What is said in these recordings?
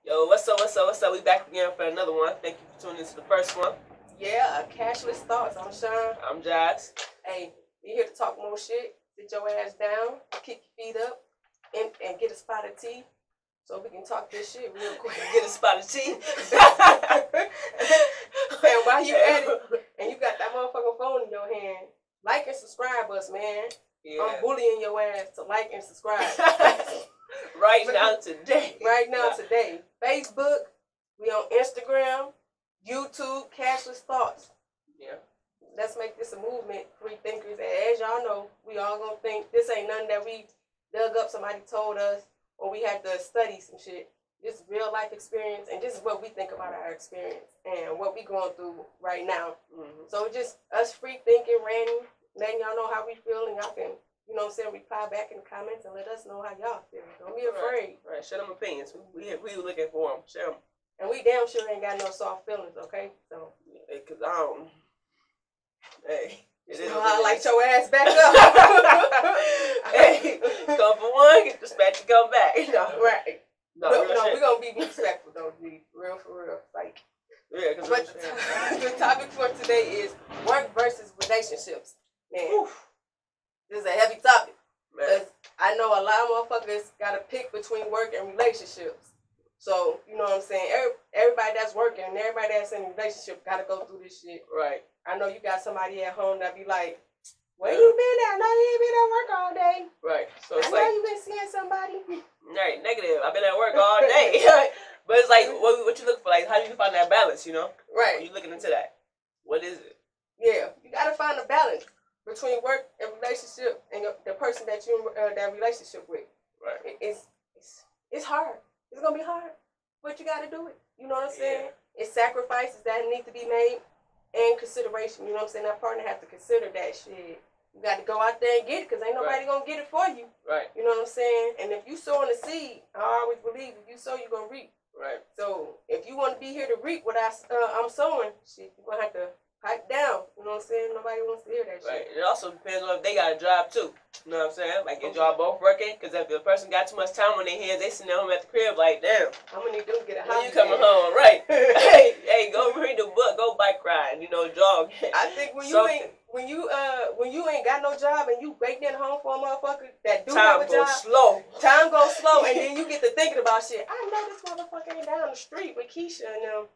Yo, what's up, what's up, what's up? We back again for another one. Thank you for tuning into the first one. Yeah, Cashless Thoughts. I'm Sean. I'm Jazz. Hey, we here to talk more shit. Sit your ass down, kick your feet up, and get a spot of tea so we can talk this shit real quick. Get a spot of tea. And while you at it, and you got that motherfucking phone in your hand, like and subscribe us, man. Yeah. I'm bullying your ass to like and subscribe. Right now, today. Right now, today. Facebook, we on Instagram, YouTube, Cashless Thoughts. Yeah. Let's make this a movement, free thinkers. And as y'all know, we all gonna think this ain't nothing that we dug up, somebody told us, or we had to study some shit. This is real life experience, and this is what we think about our experience and what we going through right now. Mm-hmm. So just us free thinking, ranting, letting y'all know how we feel, and y'all can, you know what I'm saying, reply back in the comments and let us know how y'all feel. Don't be afraid. Right. Share them opinions. We looking for them. Share them. And we damn sure ain't got no soft feelings, okay? So. Because I don't. Hey. You know how I like your ass back up. Hey, come for one, get respect to come back. No, right. No, we're going to be respectful, though, G. Real for real. Like, yeah, but the topic for today is work versus relationships. Man, oof, this is a heavy topic. Because I know a lot of motherfuckers got to pick between work and relationships. So, you know what I'm saying? Everybody that's working and everybody that's in a relationship got to go through this shit. Right. I know you got somebody at home that be like, where you been at? I know you ain't been at work all day. Right. So it's I know you been seeing somebody. Right, negative. I've been at work all day. But it's like, what you look for? Like, how do you find that balance, you know? Right. Are you looking into that? What is it? Yeah. You got to find a balance between work and relationship and the person that you that relationship with. Right. It's hard. It's going to be hard. But you got to do it. You know what I'm saying? Yeah. It's sacrifices that need to be made and consideration. You know what I'm saying? That partner has to consider that shit. You got to go out there and get it because ain't nobody going to get it for you. Right. You know what I'm saying? And if you sowing a seed, I always believe if you sow, you're going to reap. Right. So if you want to be here to reap what I'm sowing, shit, you're going to have to pipe down. You know what I'm saying? Nobody wants to hear that shit. Right. It also depends on if they got a job too. You know what I'm saying? Like, is y'all both working? Because if the person got too much time on their hands, they sitting at home at the crib like, damn. I'm going to need them to get a When house. you coming home, right? hey, go read the book, go bike ride, you know, jog. I think when you ain't got no job and you waiting at home for a motherfucker that do have a job, time goes slow, and then you get to thinking about shit. I know this motherfucker ain't down the street with Keisha and them.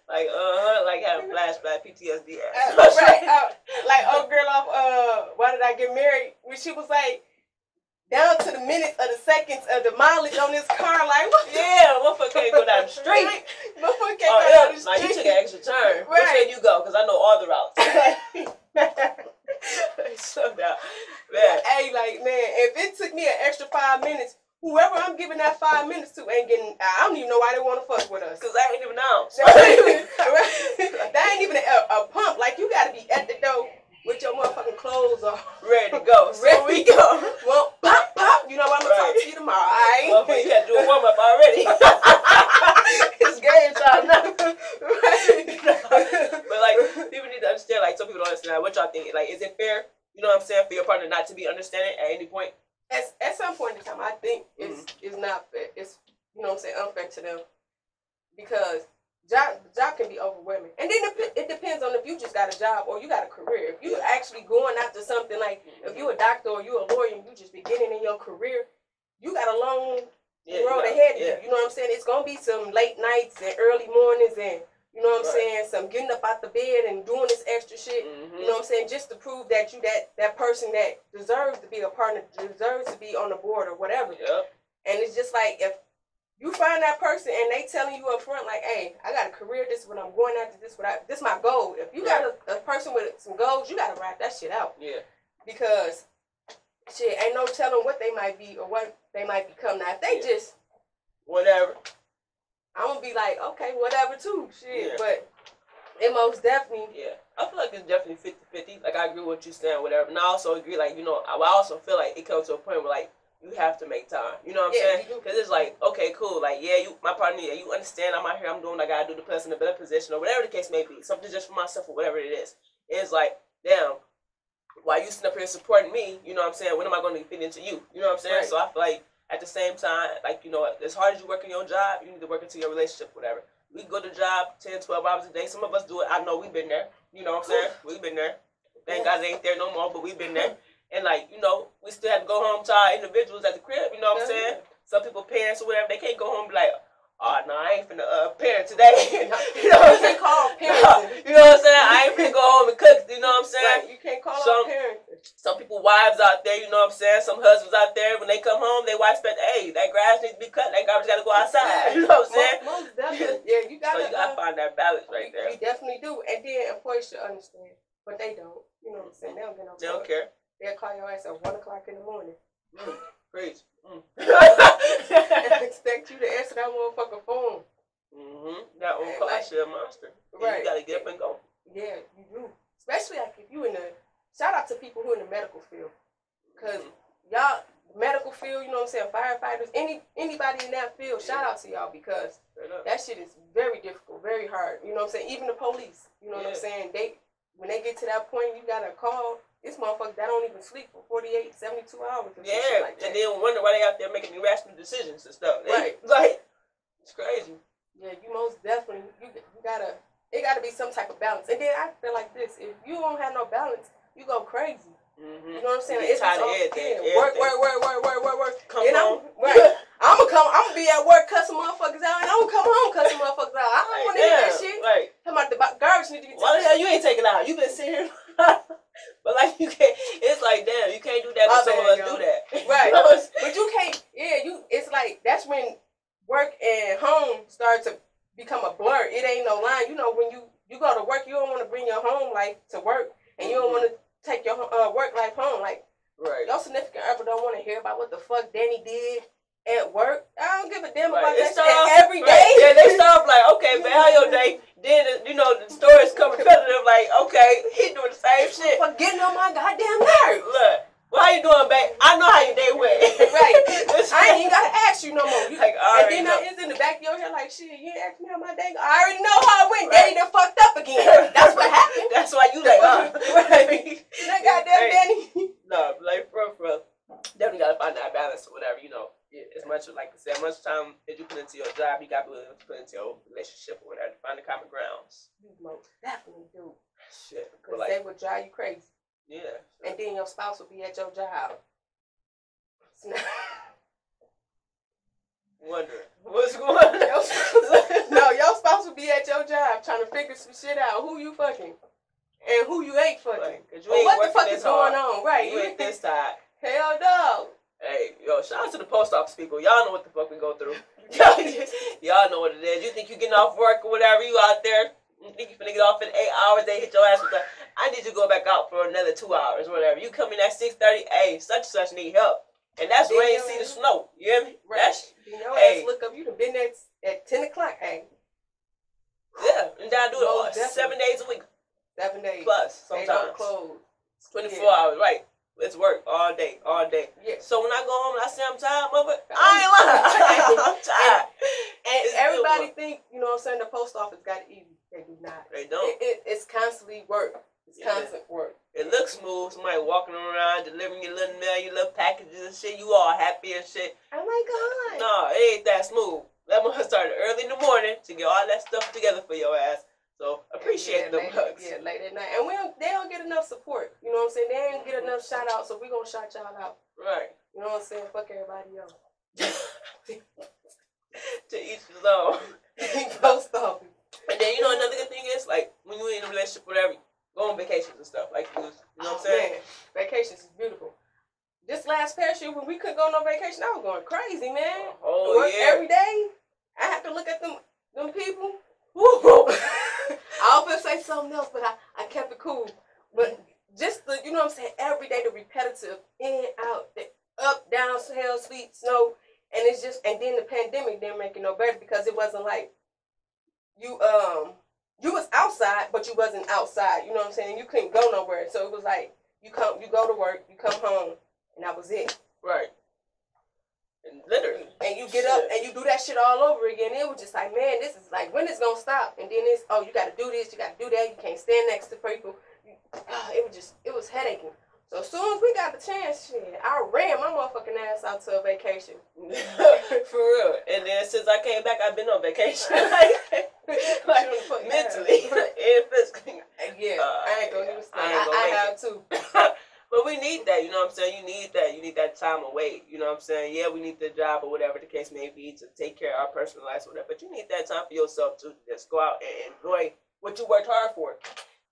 Like having flashback PTSD. Like old girl off Why Did I Get Married? When she was like down to the minutes of the seconds of the mileage on this car, like what? Yeah, motherfucker can't go down the street. Motherfucker can't go down the street. Like you took an extra turn. Right. Which way you go? Because I know all the routes. So now, man. Hey, like man, if it took me an extra 5 minutes. Whoever I'm giving that 5 minutes to ain't getting. I don't even know why they want to fuck with us. Cause I ain't even know. That ain't even a pump. Like you gotta be at the door with your motherfucking clothes on, ready to go. So we go. Well, pop, pop. You know what? I'm gonna talk to you tomorrow. Alright. Well, you had to do a warm up already. It's game time now. But like, people need to understand. Like, some people don't understand. Like, what y'all think? Like, is it fair? You know what I'm saying? For your partner not to be understanding at any point. At some point in time, I think it's not fair. It's, you know what I'm saying, unfair to them because job can be overwhelming. And then it depends on if you just got a job or you got a career. If you actually going after something like if you a doctor or you a lawyer and you just beginning in your career, you got a long road ahead of you. You know what I'm saying? It's gonna be some late nights and early mornings and you know what I'm saying? Some getting up out the bed and doing this extra shit. You know what I'm saying? Just to prove that you that person that deserves to be a partner, deserves to be on the board or whatever. Yep. And it's just like if you find that person and they telling you up front like, hey, I got a career, this is what I'm going after, this is my goal. If you got a person with some goals, you gotta write that shit out. Yeah. Because shit, ain't no telling what they might be or what they might become. Now if they just whatever. I'm gonna be like, okay, whatever too, shit. Yeah. But it most definitely. Yeah, I feel like it's definitely 50-50. Like, I agree with what you're saying, whatever. And I also agree, like, you know, I also feel like it comes to a point where, like, you have to make time. You know what I'm saying? Because it's like, okay, cool. Like, yeah, my partner, yeah, you understand I'm out here, I'm doing what I gotta do to put us in a better position or whatever the case may be. Something just for myself or whatever it is. It's like, damn, why you sitting up here supporting me? You know what I'm saying? When am I going to fit into you? You know what I'm saying? Right. So I feel like at the same time, like, you know, as hard as you work in your job, you need to work into your relationship, whatever. We go to job 10, 12 hours a day. Some of us do it. I know we've been there. You know what I'm saying? We've been there. Thank God they ain't there no more, but we've been there. And, like, you know, we still have to go home to our individuals at the crib. You know what I'm saying? Some people, parents or whatever, they can't go home and be like, oh, no, I ain't finna parent today. You know what I'm saying? Call parents. You know what I'm saying? I ain't finna go home and cook. You know what I'm saying? Right. You can't call out parents. Some people, wives out there, you know what I'm saying? Some husbands out there, when they come home, they wife expect, hey, that grass needs to be cut. That garbage got to go outside. You know what I'm saying? Most definitely. Yeah, you got to. So you got to find that balance right there. You definitely do. And then employees should understand. But they don't. You know what I'm saying? They don't get no They don't care. They'll call your ass at 1 o'clock in the morning. Preach. And expect you to answer that motherfucking phone. That own car shit monster. Right. You gotta get up and go. Yeah, you do. Especially like if you in the shout out to people who in the medical field. Cause y'all medical field, you know what I'm saying, firefighters, anybody in that field, shout out to y'all because that shit is very difficult, very hard. You know what I'm saying? Even the police, you know what I'm saying? When they get to that point you gotta call. This motherfucker that don't even sleep for 48, 72 hours. Like and then wonder why they out there making irrational decisions and stuff. Right. Like, it's crazy. Yeah, you most definitely, you gotta, it gotta be some type of balance. And then I feel like this, if you don't have no balance, you go crazy. You know what I'm saying? It's tired of everything. Work. Come and home. I'm gonna be at work cussing motherfuckers out, and I'm gonna come home cussing motherfuckers out. I don't want to hear that shit. Right. Talking about the garbage need to be taken. Why the hell you ain't taking out? You been sitting here. But like you can't. It's like damn, you can't do that. But some of us do that. Right. But you can't. Yeah, it's like that's when work and home start to become a blur. It ain't no line. You know, when you go to work, you don't want to bring your home life to work, and you don't want to take your work life home. Like, your significant other don't want to hear about what the fuck Danny did at work. I don't give a damn about that shit every day. Yeah, they start off like, okay, man, how your day? Then, you know, the stories come repetitive, like, okay, he doing the same shit. But getting on my goddamn nerves. Look, well, how you doing, babe? I know how your day went. Right. I ain't even gotta ask you no more. Like, and then it's in the back of your head like, shit, you ain't asked me how my day go. I already know how it went. Danny done fucked up again. That's what happened. That's why you like, Right. That goddamn Danny. No, like, for definitely gotta find that balance or whatever, you know. As much as, like I said, much time as you put into your job, you gotta be willing to put into your relationship or whatever to find the common grounds. You most definitely do. Shit. Because they would drive you crazy. Yeah. And then your spouse will be at your job. Wondering what's going on. No, your spouse will be at your job trying to figure some shit out. Who you fucking and who you ain't fucking. Right, you ain't what the fuck is going on? Right. You ain't this side. Hell no. Hey, yo, shout out to the post office people. Y'all know what the fuck we go through. Y'all know what it is. You think you getting off work or whatever, you out there. You think you finna get off in 8 hours, they hit your ass with I need you to go back out for another 2 hours or whatever. You come in at 6:30, hey, such and such need help. And that's when you see the snow. You hear me? Right. That's, your ass look up, you done been there at 10 o'clock, hey. Yeah, and then I do it 7 days a week. 7 days. Plus, sometimes. They don't close. 24 hours, right. It's work all day. Yeah. So when I go home and I say I'm tired, mother, I ain't lying. I'm tired. And everybody think, you know what I'm saying, the post office got it easy. They do not. They don't. It's constantly work. It's constant work. It looks smooth. Somebody walking around, delivering your little mail, your little packages and shit. You all happy and shit. Oh my God. No, it ain't that smooth. That mother started early in the morning to get all that stuff together for your ass. So appreciate them hugs. Yeah, late at night. And they don't get enough support. You know what I'm saying? They ain't get enough shout out, so we gonna shout y'all out. Right. You know what I'm saying? Fuck everybody else. To each his own. Post office. And then you know another good thing is like when you're in a relationship, whatever, go on vacations and stuff. Like you know what I'm saying? Man, vacations is beautiful. This last past year when we couldn't go on no vacation, I was going crazy, man. Work every day. I have to look at them people. I was gonna say something else, but I kept it cool. But just the, you know what I'm saying, every day the repetitive in, out, the up, down, hell, sleet, snow, and it's just, and then the pandemic didn't make it no better because it wasn't like you was outside, but you wasn't outside. You know what I'm saying? You couldn't go nowhere, so it was like you go to work, you come home, and that was it. Right. And literally. And you get up and you do that shit all over again. It was just like, man, this is like, when it's gonna stop? And then it's, oh, you gotta do this, you gotta do that, you can't stand next to people. It was headaching. So as soon as we got the chance, shit, I ran my motherfucking ass out to a vacation. For real. And then since I came back, I've been on vacation. like mentally and physically. Yeah, I ain't gonna even say. I have too. But we need that, you know what I'm saying? You need that. You need that time away. You know what I'm saying? Yeah, we need the job or whatever the case may be to take care of our personal lives or whatever. But you need that time for yourself to just go out and enjoy what you worked hard for.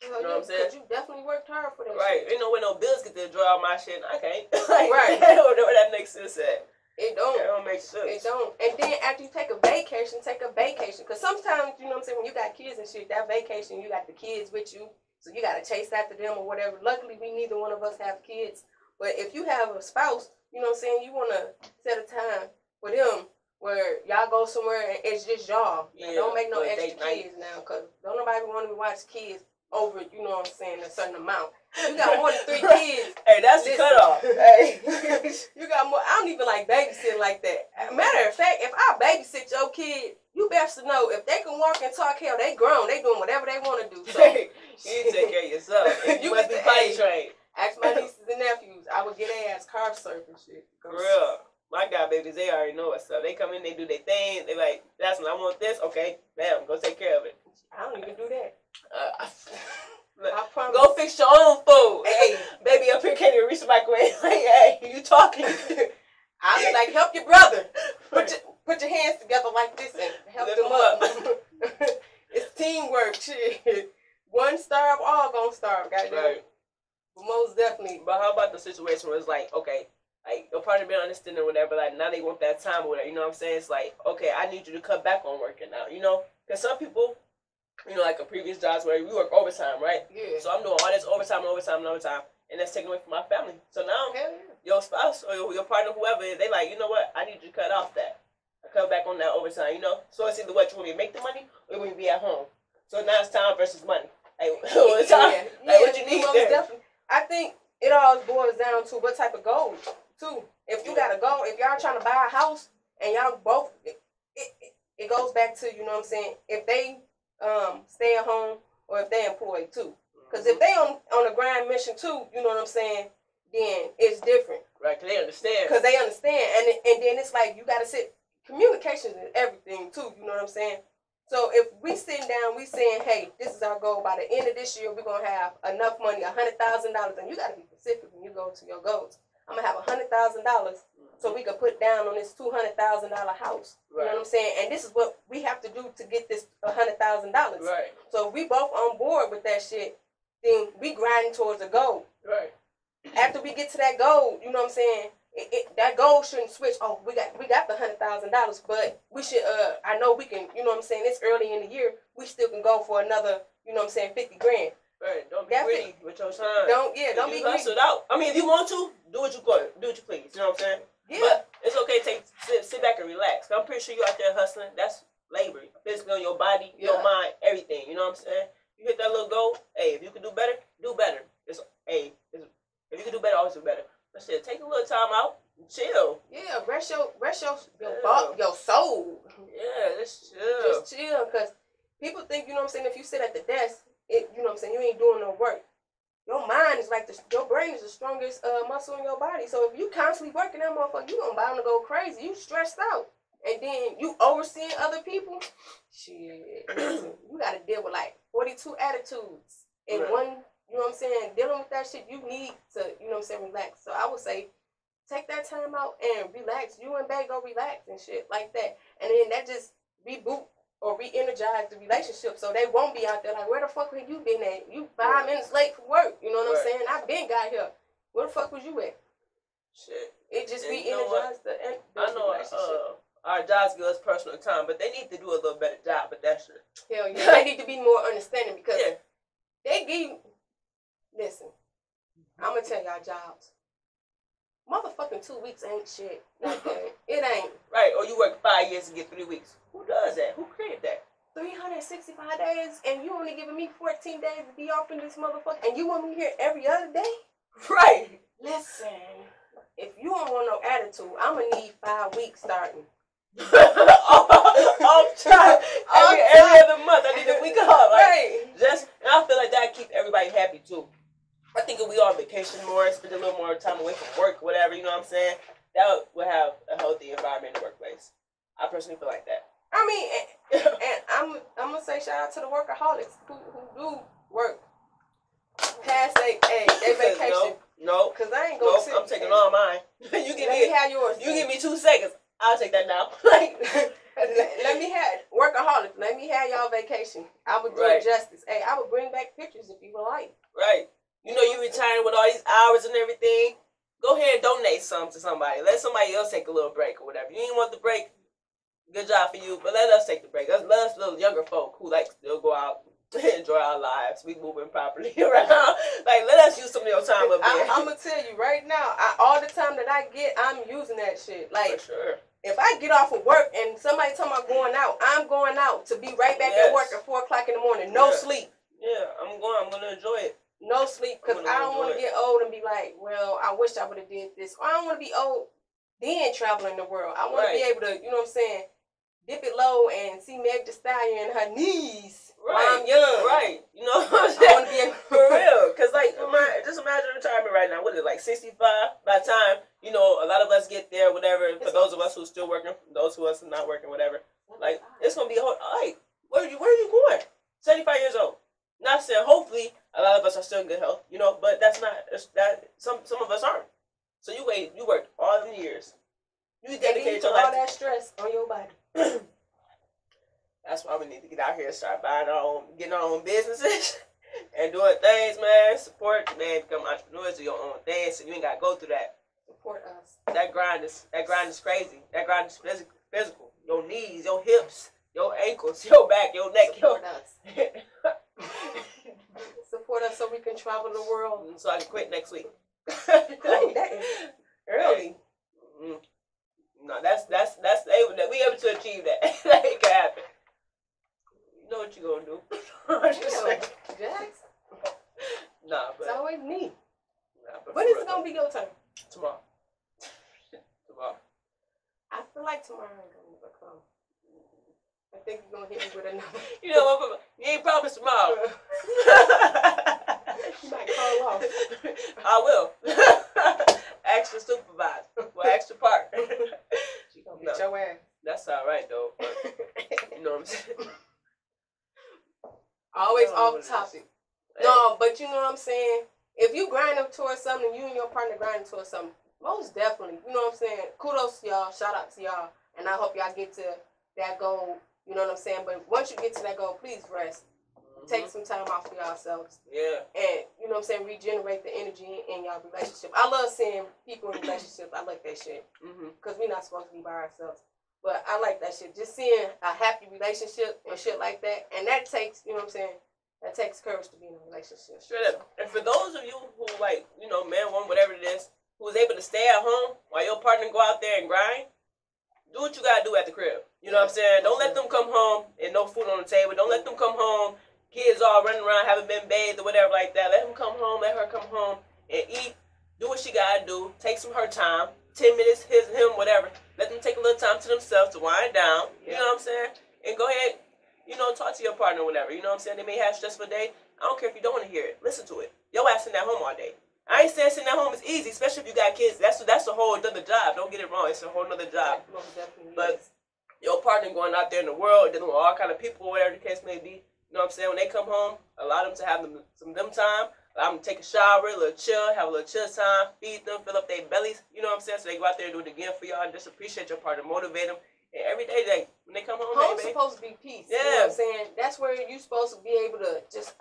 You know what I'm saying? Because you definitely worked hard for that right. shit. You know, when no bills get to enjoy all my shit, I can't. Like, right. Whatever that makes sense at. It don't. It don't make sense. It don't. And then after you take a vacation, take a vacation. Because sometimes, you know what I'm saying, when you got kids and shit, that vacation, you got the kids with you. So you got to chase after them or whatever. Luckily, we neither one of us have kids. But if you have a spouse, you know what I'm saying, you want to set a time for them where y'all go somewhere and it's just y'all. Yeah, don't make no extra kids now, because don't nobody want to watch kids over, you know what I'm saying, a certain amount. You got more than 3 kids. Hey, that's the cutoff. Hey. You got more. I don't even like babysitting like that. Matter of fact, if I babysit your kid, you best to know if they can walk and talk, hell, they grown. They doing whatever they want to do. So you take care of yourself. You must be potty trained. Ask my nieces and nephews. I would get their ass carb surfing shit. For real. My godbabies, they already know what's up. They come in, they do their thing. They like, that's when I want this. Okay, bam, go take care of it. I don't even do that. I promise. Go fix your own food. Hey, baby up here can't even reach the microwave. Like, hey, you talking? I be like, help your brother. Put your hands together like this and help them up. It's teamwork, shit. One starve, all gonna starve, goddamn. Right. But most definitely. But how about the situation where it's like, okay, like your partner been understanding or whatever, like now they want that time or whatever, you know what I'm saying? It's like, okay, I need you to cut back on working now, you know? Because some people, you know, like a previous jobs where we work overtime, right? Yeah. So I'm doing all this overtime, and that's taken away from my family. So now, your spouse or your partner, whoever, they like, you know what? I need you to cut off that. Cut back on that overtime, you know? So it's either what, you want me to make the money or you want me to be at home. So now it's time versus money. Like, what you need there? Definitely. I think it all boils down to what type of goal, too. If you got a goal, if y'all trying to buy a house and y'all both, it goes back to, you know what I'm saying, if they stay at home or if they employed, too. Because if they on a grind mission, too, you know what I'm saying, then it's different. Right, because they understand. Because they understand. And then it's like you got to sit. Communication is everything, too, you know what I'm saying? So if we sitting down, we saying, hey, this is our goal. By the end of this year, we're going to have enough money, $100,000. And you got to be specific when you go to your goals. I'm going to have $100,000 so we can put down on this $200,000 house. Right. You know what I'm saying? And this is what we have to do to get this $100,000. Right. So if we both on board with that shit, then we grinding towards a goal. Right. After we get to that goal, you know what I'm saying? That goal shouldn't switch. Oh, we got the $100,000, but we should. I know we can. You know what I'm saying? It's early in the year. We still can go for another. You know what I'm saying? $50,000. Right. Don't be greedy with your time. Don't be greedy. Hustle it out. I mean, if you want to, do what you please. You know what I'm saying? Yeah. But it's okay to sit back and relax. I'm pretty sure you out there hustling. That's labor, physically on your body, your mind, everything. You know what I'm saying? You hit that little goal. Hey, if you can do better, do better. If you can do better, always do better. But shit, take a little time out, chill. Yeah, rest your soul. Yeah, just chill. Just chill, because people think, you know what I'm saying, if you sit at the desk, you know what I'm saying, you ain't doing no work. Your mind is like, your brain is the strongest muscle in your body. So if you constantly working that motherfucker, you bound to go crazy. You stressed out. And then you overseeing other people. Shit. Listen, you got to deal with like 42 attitudes in one. You know what I'm saying? Dealing with that shit, you need to, you know what I'm saying, relax. So I would say, take that time out and relax. You and babe go relax and shit like that. And then that just reboot or re-energize the relationship so they won't be out there like, where the fuck have you been at? You 5 minutes late for work. You know what I'm saying? I've been got here. Where the fuck was you at? Shit. It just re-energized the relationship. Our jobs give us personal time, but they need to do a little better job with that shit. Hell yeah. They need to be more understanding because they give you. Listen, I'm going to tell y'all jobs. Motherfucking 2 weeks ain't shit. Like that. It ain't. Right, or you work 5 years to get 3 weeks. Who does that? Who created that? 365 days, and you only giving me 14 days to be off in this motherfucker, and you want me here every other day? Right. Listen, if you don't want no attitude, I'm going to need 5 weeks starting. All time. Every other month, I need a week off. Like, right. And I feel like that keep everybody happy, too. I think if we all vacation more, spend a little more time away from work, whatever, you know what I'm saying, that would have a healthy environment in the workplace. I personally feel like that. I mean, and I'm gonna say shout out to the workaholics who do work past they vacation. No, because I ain't gonna. I'm taking all mine. You give me have yours. You give me 2 seconds. I'll take that now. Like, let me have workaholics. Let me have y'all vacation. I would do it justice. Hey, I would bring back pictures if you would like. Right. You know you retiring with all these hours and everything. Go ahead and donate some to somebody. Let somebody else take a little break or whatever. You didn't want the break. Good job for you, but let us take the break. Let us little younger folk who like still go out and enjoy our lives. We moving properly around. Like, let us use some of your time up there. I'm gonna tell you right now, all the time that I get, I'm using that shit. Like, for sure. If I get off of work and somebody talking about going out, I'm going out to be right back at work at 4 o'clock in the morning. No sleep. Yeah, I'm gonna enjoy it. No sleep, because I don't want to get old and be like, well, I wish I would have did this. Or I don't want to be old then traveling the world. I want to be able to, you know what I'm saying, dip it low and see Meg Thee Stallion and her knees while I'm young. Right. You know what I'm saying? I want to be able for real. Because, like, just imagine retirement right now. What is it, like 65? By the time, you know, a lot of us get there, whatever, for those of us who are still working, those of us who are not working, whatever, like, it's going to be a whole, like, where are you going? 75 years old. Not saying, hopefully, a lot of us are still in good health, you know, but that's not, some of us aren't. So you worked all them years. You dedicated your life. All that stress on your body. That's why we need to get out here and start getting our own businesses and doing things, man. Support, man, become entrepreneurs, do your own thing, so you ain't gotta go through that. Support us. That grind is crazy. That grind is physical. Your knees, your hips, your ankles, your back, your neck. Support us. Support us so we can travel the world. So I can quit next week. Oh, that is early. No, that's we able to achieve that. That ain't gonna happen. You know what you gonna do? Jax? Nah, but it's always me. Nah, but when is it gonna be your turn? Tomorrow. Tomorrow. I feel like tomorrow ain't gonna come. I think you're gonna hit me with another. You know what? You ain't promised tomorrow. You might call off. I will. Extra supervisor. Well, extra part. She gonna get your ass. That's all right though. But, you know what I'm saying? Always off topic. No, but you know what I'm saying? If you grind up towards something, you and your partner grinding towards something, most definitely. You know what I'm saying? Kudos to y'all. Shout out to y'all. And I hope y'all get to that goal. You know what I'm saying? But once you get to that goal, please rest. Take some time off for yourselves. Yeah. And, you know what I'm saying, regenerate the energy in y'all relationship. I love seeing people in relationships. I like that shit. Because we're not supposed to be by ourselves. But I like that shit. Just seeing a happy relationship and shit like that. And that takes, you know what I'm saying, that takes courage to be in a relationship. Straight up. And for those of you who, like, you know, man, woman, whatever it is, who is able to stay at home while your partner go out there and grind, do what you got to do at the crib. You know what I'm saying? Don't let them come home and no food on the table. Don't let them come home, kids all running around, haven't been bathed or whatever like that. Let them come home, let her come home and eat. Do what she got to do. Take some her time. 10 minutes, him, whatever. Let them take a little time to themselves to wind down. You know what I'm saying? And go ahead, you know, talk to your partner or whatever. You know what I'm saying? They may have a stressful day. I don't care if you don't want to hear it. Listen to it. Your ass sitting at home all day. I ain't saying sitting at home is easy, especially if you got kids. That's a whole other job. Don't get it wrong. It's a whole other job. But your partner going out there in the world, dealing with all kind of people, whatever the case may be. You know what I'm saying? When they come home, allow them to have some time. Allow them to take a shower, a little chill, have a little chill time, feed them, fill up their bellies. You know what I'm saying? So they go out there and do it again for y'all and just appreciate your partner, motivate them. And every day when they come home, home's supposed to be peace. Yeah. You know what I'm saying? That's where you're supposed to be able to just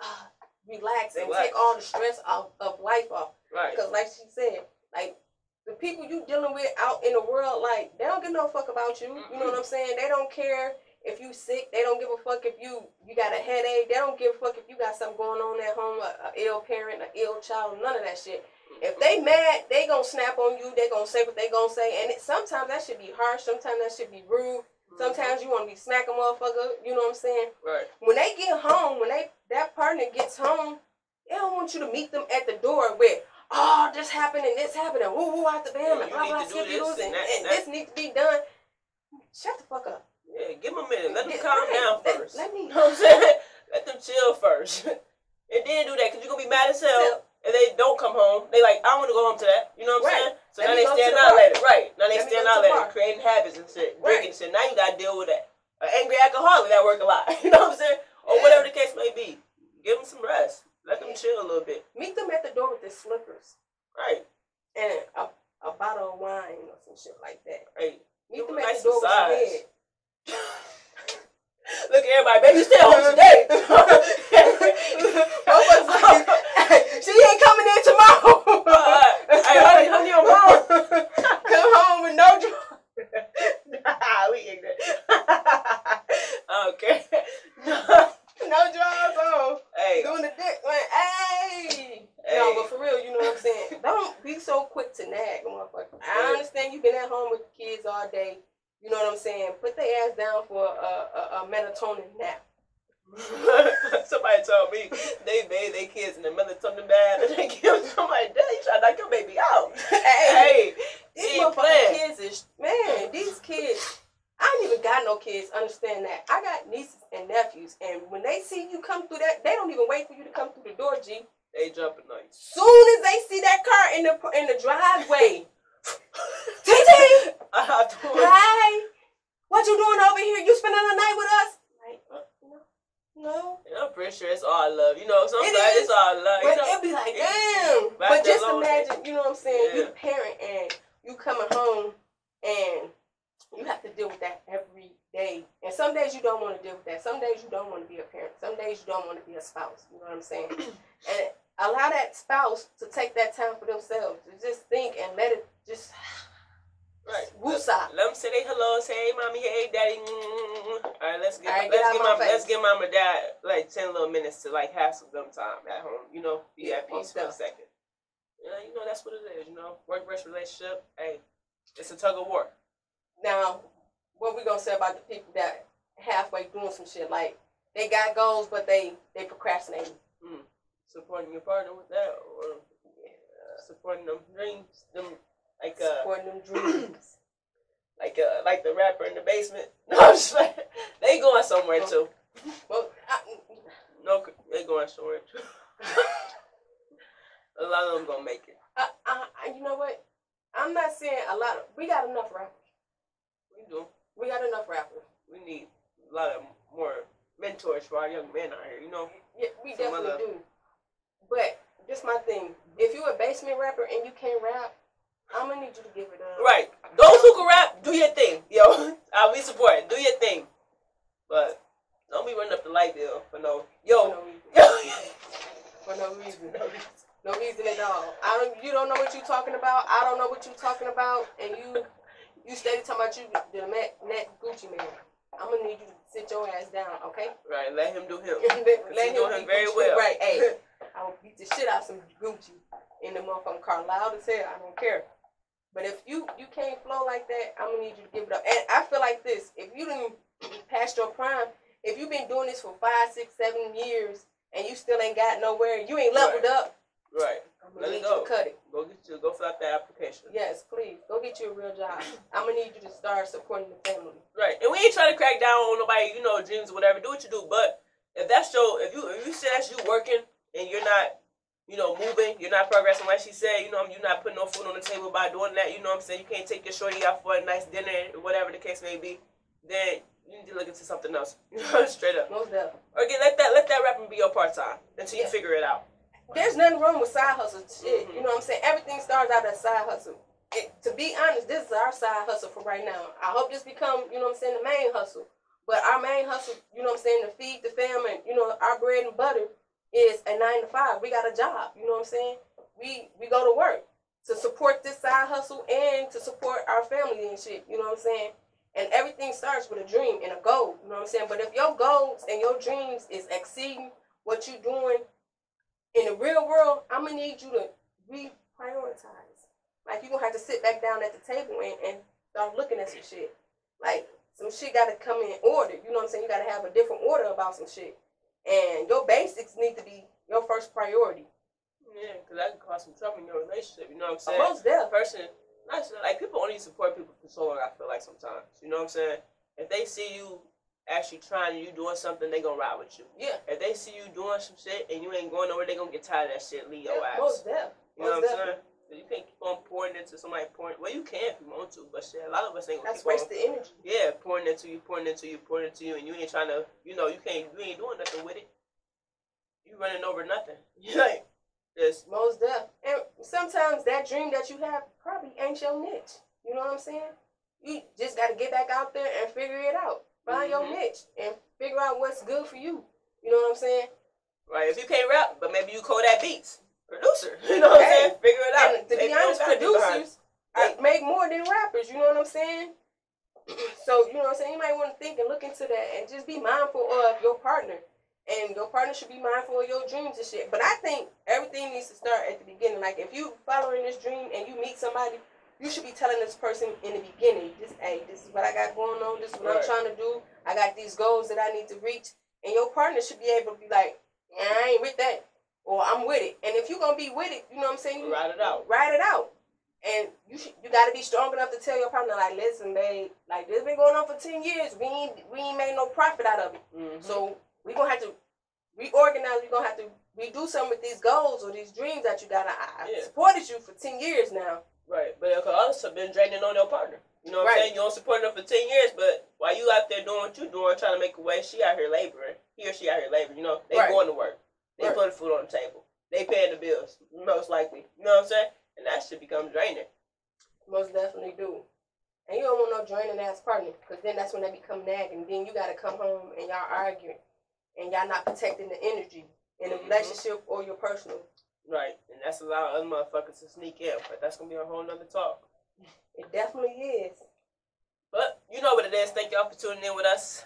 relax and take all the stress of life off. Right. Because like she said, like, the people you dealing with out in the world, like, they don't give no fuck about you. You know what I'm saying? They don't care if you sick. They don't give a fuck if you got a headache. They don't give a fuck if you got something going on at home, an ill parent, an ill child, none of that shit. If they mad, they gonna snap on you. They gonna say what they gonna say. And sometimes that should be harsh. Sometimes that should be rude. Sometimes you want to be smacking motherfucker. You know what I'm saying? Right. When they get home, that partner gets home, they don't want you to meet them at the door with, oh, this happened and this happened and woo out the bam and blah blah skip and this needs to be done. Shut the fuck up. Yeah, give them a minute. Let them calm down first. Let me. You know what I'm saying? Let them chill first. And then do that, because you're going to be mad as hell. and they don't come home, they like, I want to go home to that. You know what I'm saying? So now they staying out later. Right. Now they staying out later, creating habits and shit, drinking and shit. Now you got to deal with that. An angry alcoholic that work a lot. You know what I'm saying? Or whatever the case may be. Give them some rest. Let them chill a little bit. Meet them at the door with their slippers. Right. And a bottle of wine or some shit like that. Right. Meet them at the door with your head. Look at everybody, baby, stay home today. She ain't coming in tomorrow. Hey, honey, your mom. Come home with no drugs. We ignorant. Okay. No drugs on. Hey. Doing the dick. Like, hey. No, but for real, you know what I'm saying? Don't be so quick to nag, motherfucker. I understand you've been at home with the kids all day. You know what I'm saying? Put their ass down for a melatonin nap. Somebody told me they bathe their kids in the melatonin bath and they give somebody that. You try to knock your baby out. Hey, these motherfucking kids is, man, these kids, I ain't even got no kids, understand that. I got nieces and nephews, and when they see you come through that, they don't even wait for you to come through the door, G. They jumping on you. Soon as they see that car in the driveway, TT! Hi! What you doing over here? You spending the night with us? Like, no. I'm pretty sure it's all love. You know, sometimes it's all love. But it'd be like, damn. But just imagine, you know what I'm saying? You the parent and you coming home and you have to deal with that every day. And some days you don't want to deal with that. Some days you don't want to be a parent. Some days you don't want to be a spouse. You know what I'm saying? And allow that spouse to take that time for themselves. To just think and let it just... Right. Woosah. Let them say they hello, say hey mommy, hey daddy. All right, let's give mom and dad like 10 little minutes to like have some dumb time at home. You know, be at peace for a second. Yeah, you know that's what it is. You know, work-rest relationship. Hey, it's a tug of war. Now, what we gonna say about the people that halfway doing some shit like they got goals but they procrastinating? Supporting your partner with that, or supporting them dreams, them. Like supporting them dreams. like the rapper in the basement. No, I'm just like, they going somewhere too. Well, no, they going somewhere too. A lot of them gonna make it. You know what? I'm not saying a lot of. We got enough rappers. We do. We got enough rappers. We need a lot of more mentors for our young men out here. You know. Yeah, we definitely do. But this my thing. If you a basement rapper and you can't rap, I'm gonna need you to give it up. Right. Those who can rap, do your thing. Yo, I'll be supporting. Do your thing. But don't be running up the light bill for no. Yo. For no reason. No reason at all. You don't know what you're talking about. I don't know what you're talking about. And you steady talking about you, the net Gucci man. I'm gonna need you to sit your ass down, okay? Right. Let him do him. Let him do him very well. Right. Hey, I will beat the shit out of some Gucci in the motherfucking car, loud as hell. I don't care. But if you can't flow like that, I'm gonna need you to give it up. And I feel like this: if you didn't past your prime, if you've been doing this for 5, 6, 7 years and you still ain't got nowhere, you ain't leveled up. Right. Let it go. Cut it. Go fill out that application. Yes, please. Go get you a real job. I'm gonna need you to start supporting the family. Right. And we ain't trying to crack down on nobody, you know, dreams or whatever. Do what you do. But if you say that's you working and you're not, you know, moving, you're not progressing like she said, you know, you're not putting no food on the table by doing that, you know what I'm saying? You can't take your shorty out for a nice dinner, whatever the case may be, then you need to look into something else. Straight up. Most definitely. Or again, let that rapping be your part-time until you figure it out. There's nothing wrong with side hustle shit. You know what I'm saying? Everything starts out as side hustle. To be honest, this is our side hustle for right now. I hope this become, you know what I'm saying, the main hustle. But our main hustle, you know what I'm saying, to feed the family, you know, our bread and butter is a 9 to 5. We got a job, you know what I'm saying? We go to work to support this side hustle and to support our family and shit, you know what I'm saying? And everything starts with a dream and a goal, you know what I'm saying? But if your goals and your dreams is exceeding what you're doing in the real world, I'm going to need you to reprioritize. Like, you're going to have to sit back down at the table and start looking at some shit. Like, some shit got to come in order. You know what I'm saying? You got to have a different order about some shit. And your basics need to be your first priority. Yeah, because that can cause some trouble in your relationship. You know what I'm saying? Most definitely. Like, people only support people for so long, I feel like, sometimes. You know what I'm saying? If they see you actually trying and you doing something, they gonna ride with you. Yeah. If they see you doing some shit and you ain't going nowhere, they gonna get tired of that shit. Leave your ass. Most definitely. You know what I'm saying? You can't keep on pouring into somebody pouring. Well, you can if you want to, but shit, a lot of us ain't gonna That's keep on. That's wasted energy. Yeah, pouring into you, and you ain't trying to. You know, you ain't doing nothing with it. You running over nothing. You like. Yes. Most definitely. And sometimes that dream that you have probably ain't your niche. You know what I'm saying? You just got to get back out there and figure it out. Find your niche and figure out what's good for you. You know what I'm saying? Right. If you can't rap, but maybe you Kodak Beats. Producer. You know what I'm saying? Figure it out. And to be honest, producers make more than rappers. You know what I'm saying? So, you know what I'm saying? You might want to think and look into that and just be mindful of your partner. And your partner should be mindful of your dreams and shit. But I think everything needs to start at the beginning. Like, if you following this dream and you meet somebody, you should be telling this person in the beginning, hey, this is what I got going on. This is what I'm trying to do. I got these goals that I need to reach. And your partner should be able to be like, yeah, I ain't with that. Or I'm with it. And if you're going to be with it, you know what I'm saying? You ride it out. Ride it out. And you got to be strong enough to tell your partner, like, listen, babe, like, this been going on for 10 years. We ain't made no profit out of it. So we're going to have to reorganize. We're going to have to redo some of these goals or these dreams that you got. I supported you for 10 years now. Right. But it also been draining on your partner. You know what I'm saying? You don't support them for 10 years, but while you out there doing what you doing, trying to make a way, she out here laboring. He or she out here laboring. You know, they going to work. They putting food on the table. They paying the bills, most likely. You know what I'm saying? And that shit becomes draining. Most definitely do. And you don't want no draining ass partner, because then that's when they become nagging. Then you got to come home and y'all arguing, and y'all not protecting the energy in a relationship or your personal. Right. And that's a lot of other motherfuckers to sneak in, but that's going to be a whole nother talk. It definitely is. But you know what it is. Thank y'all for tuning in with us.